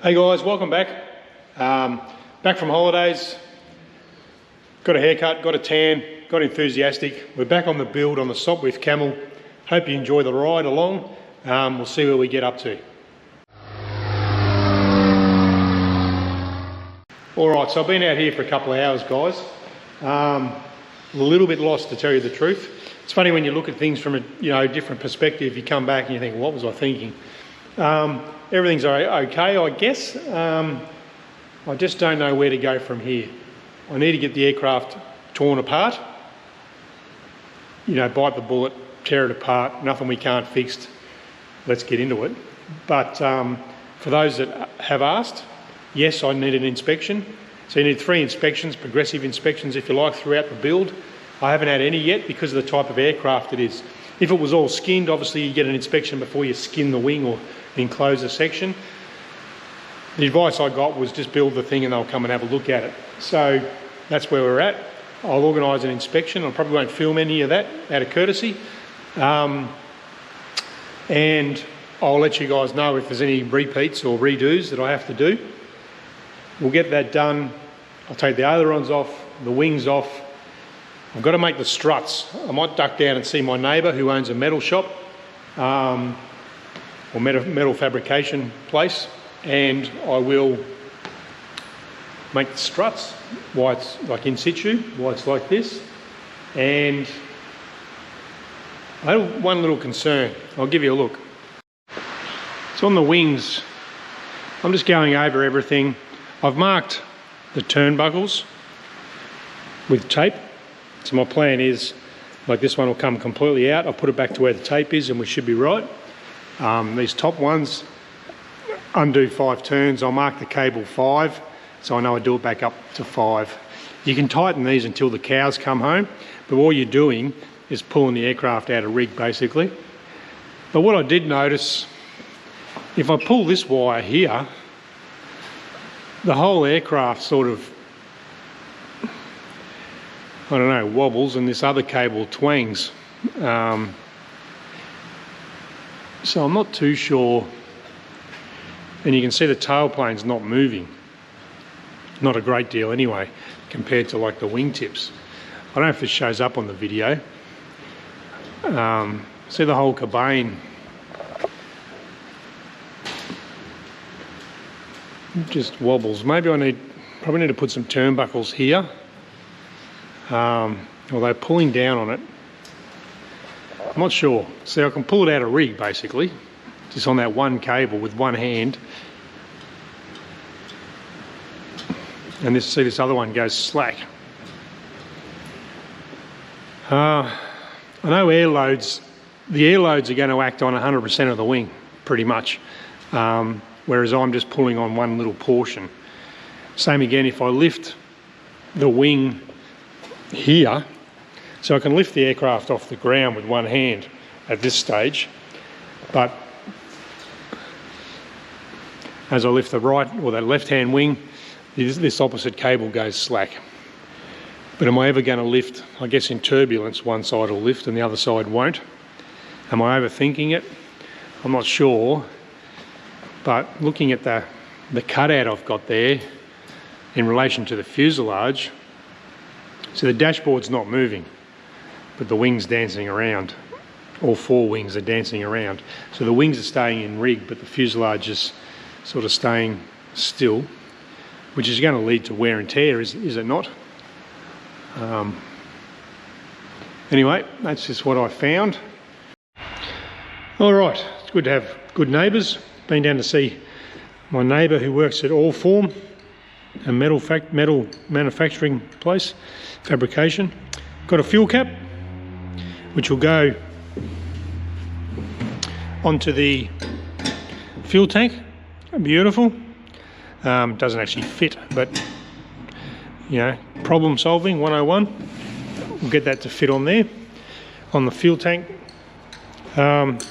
Hey guys, welcome back. Back from holidays, got a haircut, got a tan, got enthusiastic. We're back on the build on the Sopwith Camel. Hope you enjoy the ride along. We'll see where we get up to. Alright, so I've been out here for a couple of hours, guys. A little bit lost, to tell you the truth. It's funny when you look at things from a different perspective, you come back and you think, what was I thinking? Everything's okay, I guess. I just don't know where to go from here. I need to get the aircraft torn apart. Bite the bullet, tear it apart, nothing we can't fix. Let's get into it. But for those that have asked, yes, I need an inspection. So you need 3 inspections, progressive inspections if you like, throughout the build. I haven't had any yet because of the type of aircraft it is. If it was all skinned, obviously you get an inspection before you skin the wing or enclose a section. The advice I got was just build the thing and they'll come and have a look at it. So that's where we're at. I'll organise an inspection. I probably won't film any of that out of courtesy. And I'll let you guys know if there's any repeats or redos that I have to do. We'll get that done. I'll take the ailerons off, the wings off. I've got to make the struts. I might duck down and see my neighbour who owns a metal shop or metal fabrication place, and I will make the struts, why it's like in situ, why it's like this. And I have one little concern. I'll give you a look. It's on the wings. I'm just going over everything. I've marked the turnbuckles with tape. So my plan is, like this one will come completely out. I'll put it back to where the tape is and we should be right. These top ones, undo 5 turns. I'll mark the cable 5, so I know I do it back up to 5. You can tighten these until the cows come home, but all you're doing is pulling the aircraft out of rig basically. But what I did notice, if I pull this wire here, the whole aircraft sort of, I don't know, wobbles, and this other cable twangs. So I'm not too sure. And you can see the tailplane's not moving. Not a great deal anyway, compared to like the wingtips. I don't know if this shows up on the video. See the whole cabane just wobbles. Maybe probably need to put some turnbuckles here. Although pulling down on it, I'm not sure. See, I can pull it out of rig basically, just on that one cable with one hand. And see this other one goes slack. I know air loads, the air loads are going to act on 100% of the wing, pretty much. Whereas I'm just pulling on one little portion. Same again if I lift the wing here, so I can lift the aircraft off the ground with one hand at this stage, but as I lift the right or that left hand wing, this opposite cable goes slack. But am I ever going to lift? I guess in turbulence one side will lift and the other side won't. Am I overthinking it? I'm not sure, but looking at the cutout I've got there in relation to the fuselage, so the dashboard's not moving, but the wing's dancing around. All 4 wings are dancing around. So the wings are staying in rig, but the fuselage is sort of staying still, which is going to lead to wear and tear, is it not? Anyway, that's just what I found. All right, it's good to have good neighbours. Been down to see my neighbour who works at Allform, a metal manufacturing place, fabrication. Got a fuel cap, which will go onto the fuel tank. Beautiful. Doesn't actually fit, but problem solving 101. We'll get that to fit on there, on the fuel tank. And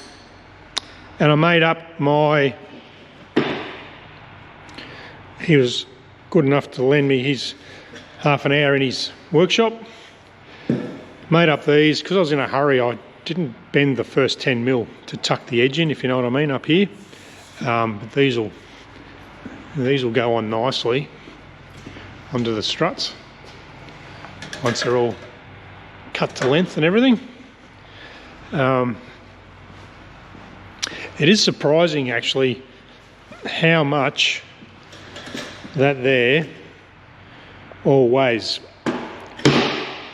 I made up he was good enough to lend me his half an hour in his workshop. Made up these, because I was in a hurry, I didn't bend the first 10mm to tuck the edge in, if you know what I mean, up here. But these will And these will go on nicely onto the struts once they're all cut to length and everything. It is surprising actually how much that there all weighs.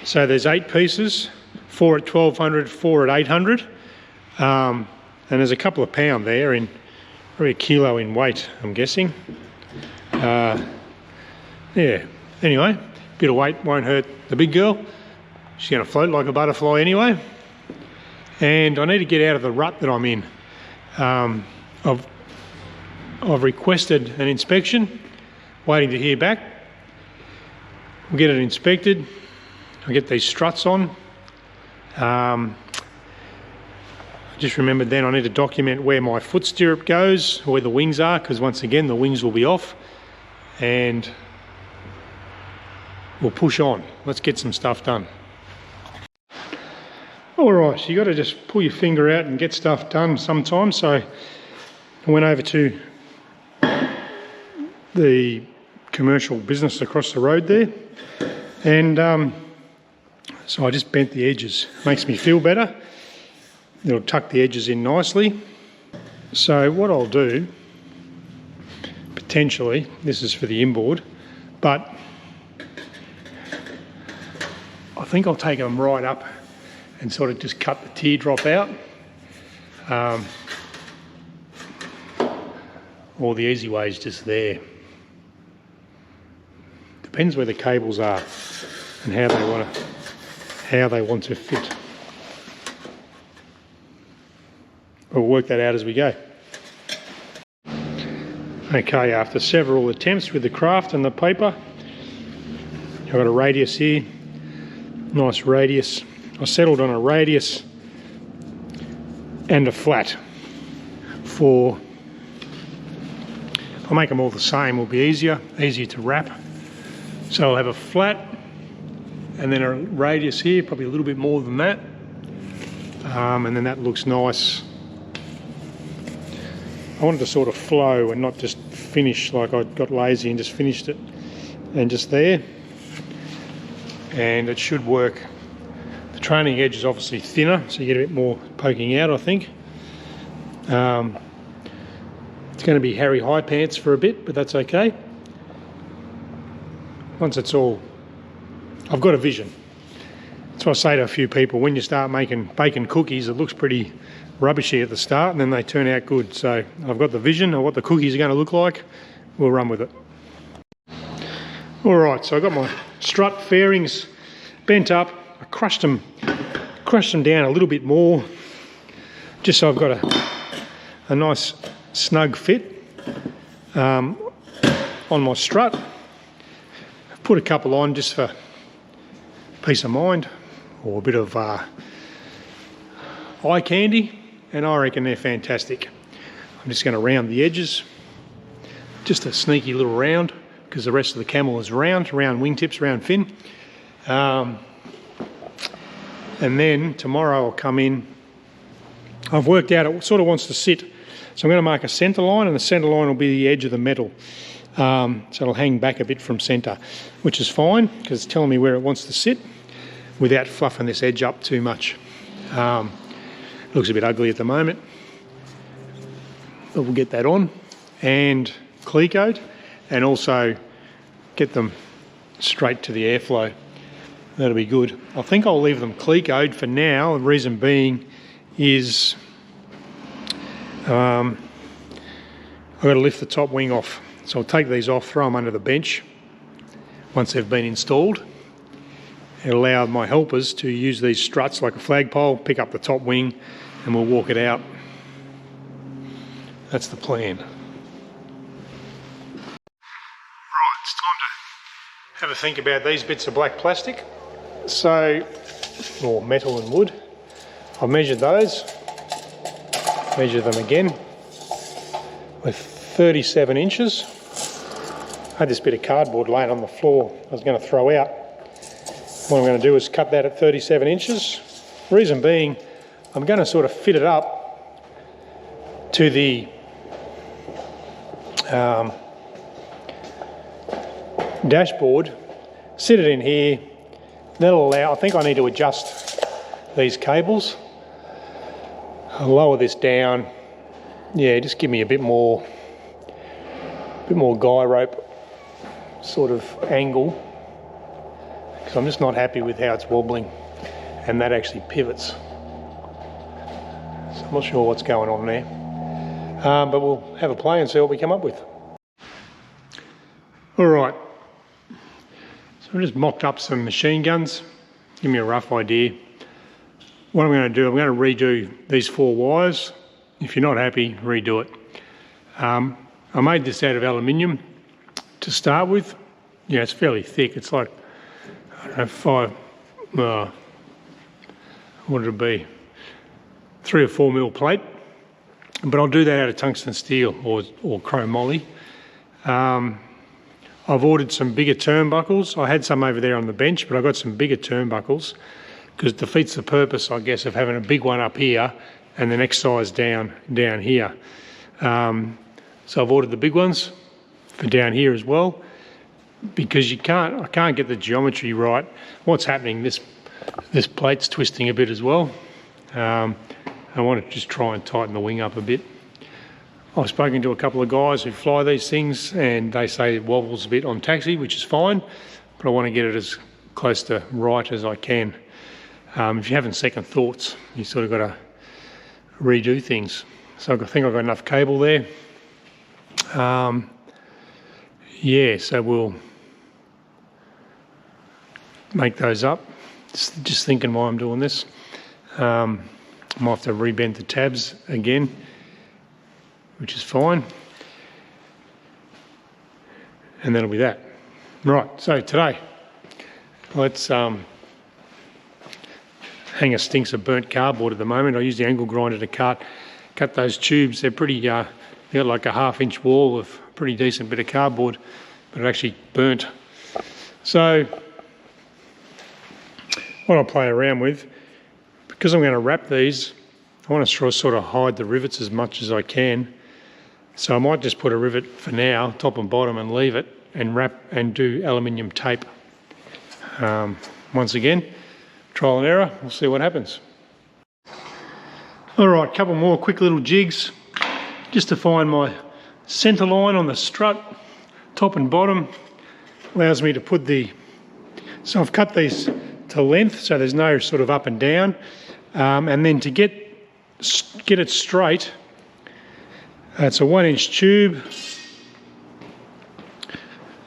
So there's 8 pieces, 4 at 1200, 4 at 800, and there's a couple of pound there, in probably a kilo in weight, I'm guessing. Yeah, anyway, a bit of weight won't hurt the big girl. She's going to float like a butterfly anyway. And I need to get out of the rut that I'm in. I've requested an inspection, waiting to hear back. We'll get it inspected. I'll get these struts on. I just remembered then I need to document where my foot stirrup goes, where the wings are, because once again the wings will be off. And we'll push on. Let's get some stuff done. Alright, so you got to just pull your finger out and get stuff done sometimes. So I went over to the commercial business across the road there, and so I just bent the edges. Makes me feel better. It'll tuck the edges in nicely. So what I'll do, potentially, this is for the inboard, but I think I'll take them right up and sort of just cut the teardrop out. Or the easy way is just there. Depends where the cables are and how they want to fit. We'll work that out as we go. Okay, after several attempts with the craft and the paper, I've got a radius here, nice radius. I settled on a radius and a flat for, I'll make them all the same, will be easier to wrap. So I'll have a flat and then a radius here, probably a little bit more than that. And then that looks nice. I wanted to sort of flow and not just finish like I got lazy and just finished it and just there. And it should work. The trailing edge is obviously thinner, so you get a bit more poking out, I think. It's going to be hairy high pants for a bit, but that's okay. Once it's all, I've got a vision. That's what I say to a few people. When you start making bacon cookies, it looks pretty rubbishy at the start, and then they turn out good. So I've got the vision of what the cookies are going to look like. We'll run with it. All right, so I've got my strut fairings bent up. I crushed them down a little bit more, just so I've got a nice snug fit on my strut. I've put a couple on just for peace of mind, or a bit of eye candy, and I reckon they're fantastic. I'm just going to round the edges, just a sneaky little round, because the rest of the camel is round wingtips, round fin. And then tomorrow I'll come in. I've worked out it sort of wants to sit, so I'm going to mark a centre line, and the centre line will be the edge of the metal. So it'll hang back a bit from centre, which is fine because it's telling me where it wants to sit without fluffing this edge up too much. Looks a bit ugly at the moment, but we'll get that on and clear-coat, and also get them straight to the airflow. That'll be good. I think I'll leave them clear-coat for now. The reason being is I've got to lift the top wing off. So I'll take these off, throw them under the bench once they've been installed. It'll allow my helpers to use these struts like a flagpole, pick up the top wing, and we'll walk it out. That's the plan. Right, it's time to have a think about these bits of black plastic. So, or metal and wood. I've measured those. Measure them again with 37 inches. I had this bit of cardboard laying on the floor I was going to throw out. What I'm going to do is cut that at 37 inches. Reason being, I'm going to sort of fit it up to the dashboard, sit it in here. That'll allow, I think I need to adjust these cables. I'll lower this down. Yeah, just give me a bit more guy rope sort of angle, because I'm just not happy with how it's wobbling, and that actually pivots. So I'm not sure what's going on there, but we'll have a play and see what we come up with. All right, so I just mocked up some machine guns, give me a rough idea. What I'm going to do, I'm going to redo these 4 wires. If you're not happy, redo it. I made this out of aluminium to start with. Yeah, it's fairly thick. It's like, I don't know, what would it be? 3 or 4 mil plate. But I'll do that out of tungsten steel or chrome moly. I've ordered some bigger turnbuckles. I had some over there on the bench, but I got some bigger turnbuckles because it defeats the purpose, I guess, of having a big one up here and the next size down here. So I've ordered the big ones for down here as well, because I can't get the geometry right. What's happening? This plate's twisting a bit as well. I want to just try and tighten the wing up a bit. I've spoken to a couple of guys who fly these things, and they say it wobbles a bit on taxi, which is fine, but I want to get it as close to right as I can. If you're having second thoughts, you sort of got to redo things. So I think I've got enough cable there. Yeah, so we'll make those up. Just thinking why I'm doing this. I might have to rebend the tabs again, which is fine. And that'll be that. Right, so today, let's hang a stinks of burnt cardboard at the moment. I use the angle grinder to cut those tubes. They're pretty, they've got like a 1/2 inch wall of pretty decent bit of cardboard, but it actually burnt. So what I'll play around with, because I'm going to wrap these, I want to sort of hide the rivets as much as I can. So I might just put a rivet for now, top and bottom, and leave it and wrap and do aluminium tape. Once again, trial and error, we'll see what happens. All right, a couple more quick little jigs just to find my centre line on the strut, top and bottom. Allows me to put so I've cut these to length so there's no sort of up and down, and then to get it straight, it's a 1 inch tube.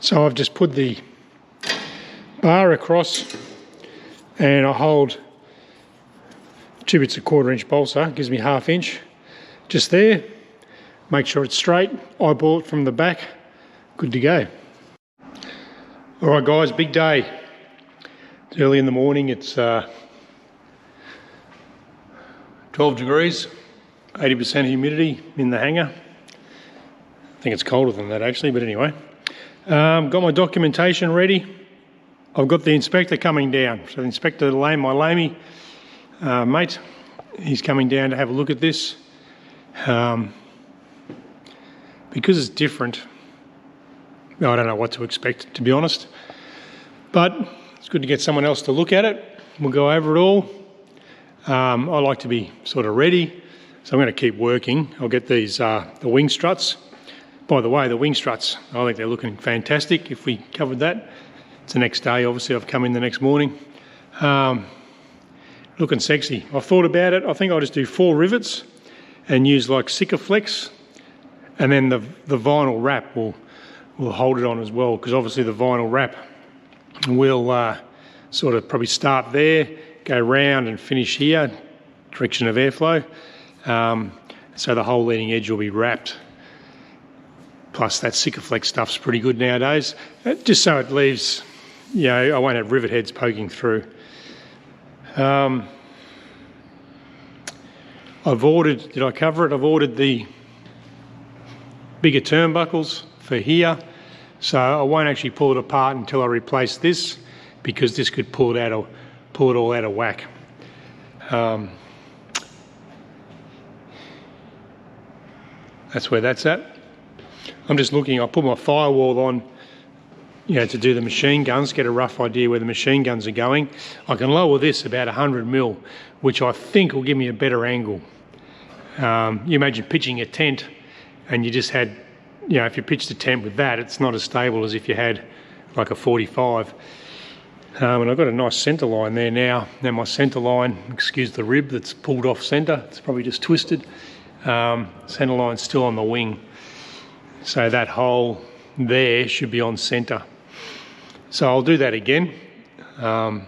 So I've just put the bar across and I hold 2 bits of 1/4 inch balsa, gives me 1/2 inch just there. Make sure it's straight, eyeball it from the back, good to go. All right guys, big day. It's early in the morning, it's 12 degrees, 80% humidity in the hangar. I think it's colder than that actually, but anyway. Got my documentation ready. I've got the inspector coming down. So the inspector, my lamey mate, he's coming down to have a look at this. Because it's different, I don't know what to expect, to be honest. But it's good to get someone else to look at it. We'll go over it all. I like to be sort of ready, so I'm going to keep working. I'll get these the wing struts. By the way, the wing struts, I think they're looking fantastic. If we covered that, it's the next day. Obviously, I've come in the next morning. Looking sexy. I've thought about it. I think I'll just do 4 rivets and use like Sikaflex, and then the vinyl wrap will hold it on as well, because obviously the vinyl wrap will sort of probably start there, go round and finish here, direction of airflow. So the whole leading edge will be wrapped. Plus that Sikaflex stuff's pretty good nowadays. Just so it leaves, you know, I won't have rivet heads poking through. I've ordered, did I cover it? I've ordered the bigger turnbuckles for here. So I won't actually pull it apart until I replace this, because this could pull it all out of whack. That's where that's at. I'm just looking, I put my firewall on to do the machine guns, get a rough idea where the machine guns are going. I can lower this about 100 mil, which I think will give me a better angle. You imagine pitching a tent and you just had, if you pitched a tent with that, it's not as stable as if you had like a 45. And I've got a nice centre line there now. Now my centre line, excuse the rib that's pulled off centre, it's probably just twisted. Centre line's still on the wing. So that hole there should be on centre. So I'll do that again. I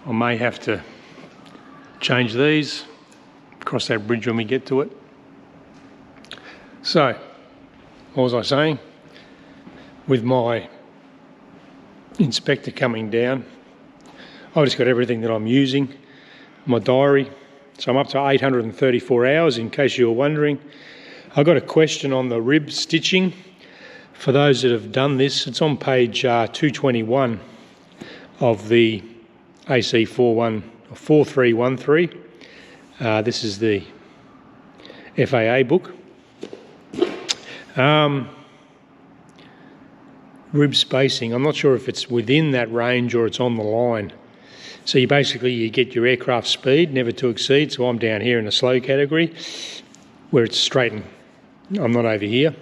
may have to change these, cross that bridge when we get to it. So, what was I saying? With my inspector coming down, I've just got everything that I'm using, my diary. So I'm up to 834 hours, in case you were wondering. I've got a question on the rib stitching. For those that have done this, it's on page 221 of the AC 4313. This is the FAA book. Rib spacing, I'm not sure if it's within that range or it's on the line. So you get your aircraft speed, never to exceed, so I'm down here in the slow category, where it's straight and I'm not over here.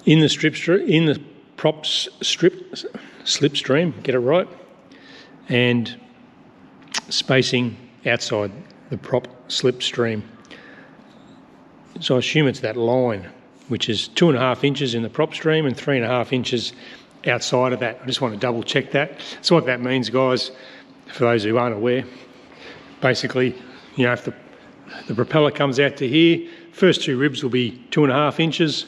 In the prop slipstream, get it right, and spacing outside the prop slipstream. So I assume it's that line, which is 2.5 inches in the prop stream and 3.5 inches outside of that. I just want to double check that. So what that means, guys, for those who aren't aware, basically, if the propeller comes out to here, first two ribs will be 2.5 inches,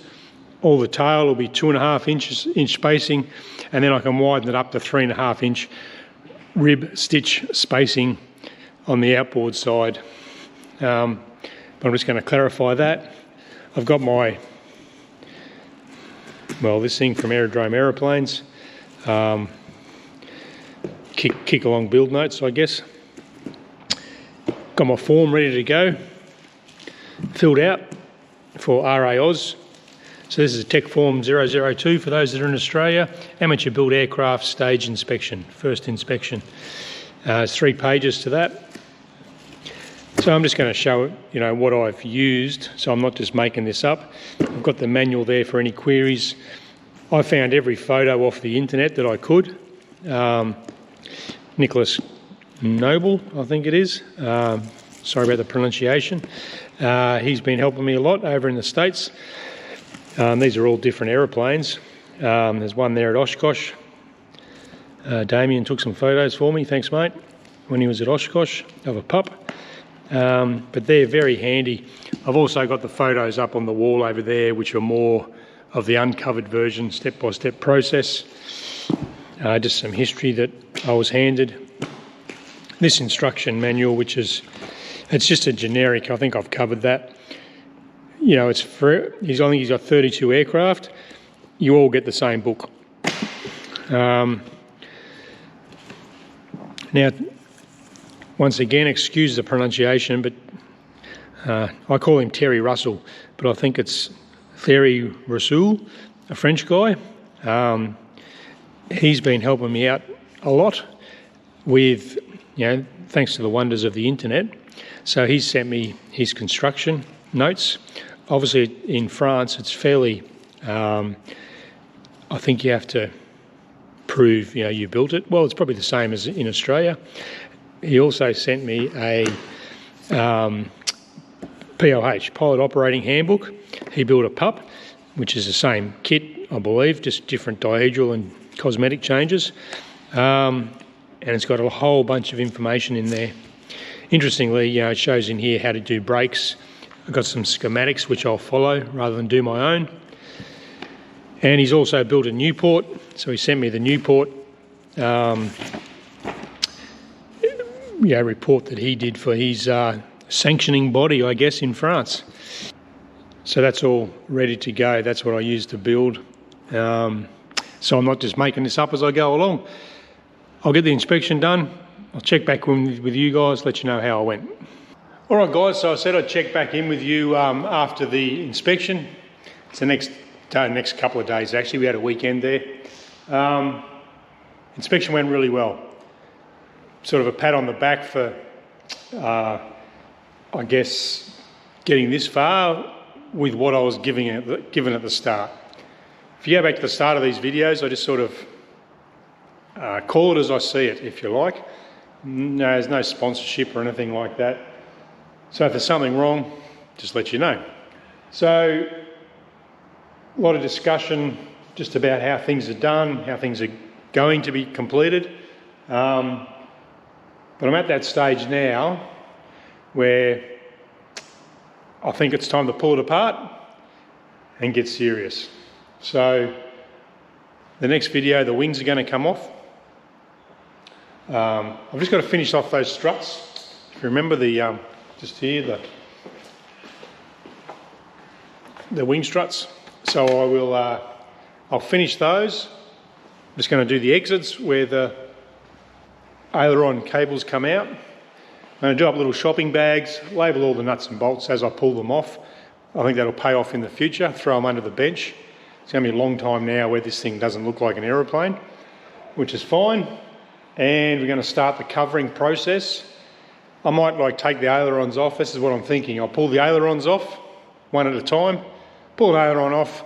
all the tail will be 2.5 inch spacing, and then I can widen it up to 3.5 inch rib stitch spacing on the outboard side. But I'm just going to clarify that. I've got this thing from Aerodrome Aeroplanes. Kick along build notes, I guess. Got my form ready to go, filled out for RA Oz. So this is a Tech Form 002 for those that are in Australia. Amateur built aircraft stage inspection, first inspection. There's 3 pages to that. So I'm just going to show what I've used, so I'm not just making this up. I've got the manual there for any queries. I found every photo off the internet that I could. Nicholas Noble, I think it is. Sorry about the pronunciation. He's been helping me a lot over in the States. These are all different aeroplanes. There's one there at Oshkosh. Damien took some photos for me, thanks mate, when he was at Oshkosh of a pup. But they're very handy. I've also got the photos up on the wall over there, which are more of the uncovered version, step-by-step process. Just some history that I was handed. This instruction manual, it's just a generic, I think I've covered that. It's for, I think he's got 32 aircraft. You all get the same book. Now, once again, excuse the pronunciation, but I call him Terry Russell, but I think it's Thierry Rasoul, a French guy. He's been helping me out a lot with, thanks to the wonders of the internet. So he's sent me his construction notes. Obviously, in France, it's fairly, I think you have to prove, you built it. Well, it's probably the same as in Australia. He also sent me a POH, Pilot Operating Handbook. He built a pup, which is the same kit, I believe, just different dihedral and cosmetic changes. And it's got a whole bunch of information in there. Interestingly, it shows in here how to do brakes. I've got some schematics which I'll follow rather than do my own. And he's also built a Newport, so he sent me the Newport report that he did for his sanctioning body, I guess, in France. So that's all ready to go. That's what I used to build. So I'm not just making this up as I go along. I'll get the inspection done. I'll check back with you guys, let you know how I went. All right, guys, so I said I'd check back in with you after the inspection. It's the next couple of days actually. We had a weekend there. Inspection went really well. Sort of a pat on the back for, I guess, getting this far with what I was given at the start. If you go back to the start of these videos, I just sort of call it as I see it, if you like. No, there's no sponsorship or anything like that. So if there's something wrong, just let you know. So a lot of discussion just about how things are done, how things are going to be completed. But I'm at that stage now where I think it's time to pull it apart and get serious. So the next video, the wings are going to come off. I've just got to finish off those struts. If you remember the, just here, the wing struts. So I will, I'll finish those. I'm just going to do the exits where the aileron cables come out. I'm going to do up little shopping bags, label all the nuts and bolts as I pull them off. I think that'll pay off in the future, throw them under the bench. It's going to be a long time now where this thing doesn't look like an aeroplane, which is fine. And we're going to start the covering process. I might take the ailerons off. This is what I'm thinking. I'll pull the ailerons off one at a time, pull an aileron off,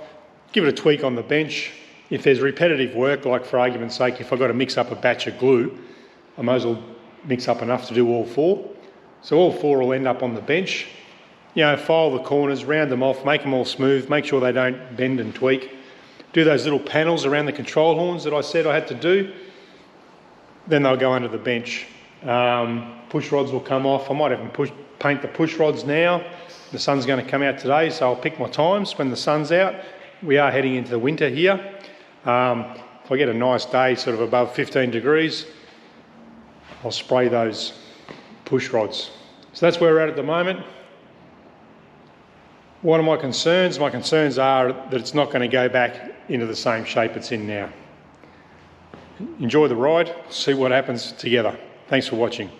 give it a tweak on the bench. If there's repetitive work, like for argument's sake, if I've got to mix up a batch of glue, I might as well mix up enough to do all four. So all four will end up on the bench. You know, file the corners, round them off, make them all smooth, make sure they don't bend and tweak. Do those little panels around the control horns that I said I had to do. Then they'll go under the bench. Push rods will come off. I might even paint the push rods now. The sun's going to come out today, so I'll pick my times when the sun's out. We are heading into the winter here. If I get a nice day, sort of above 15 degrees, I'll spray those push rods. So that's where we're at the moment. What are my concerns? My concerns are that it's not going to go back into the same shape it's in now. Enjoy the ride, see what happens together. Thanks for watching.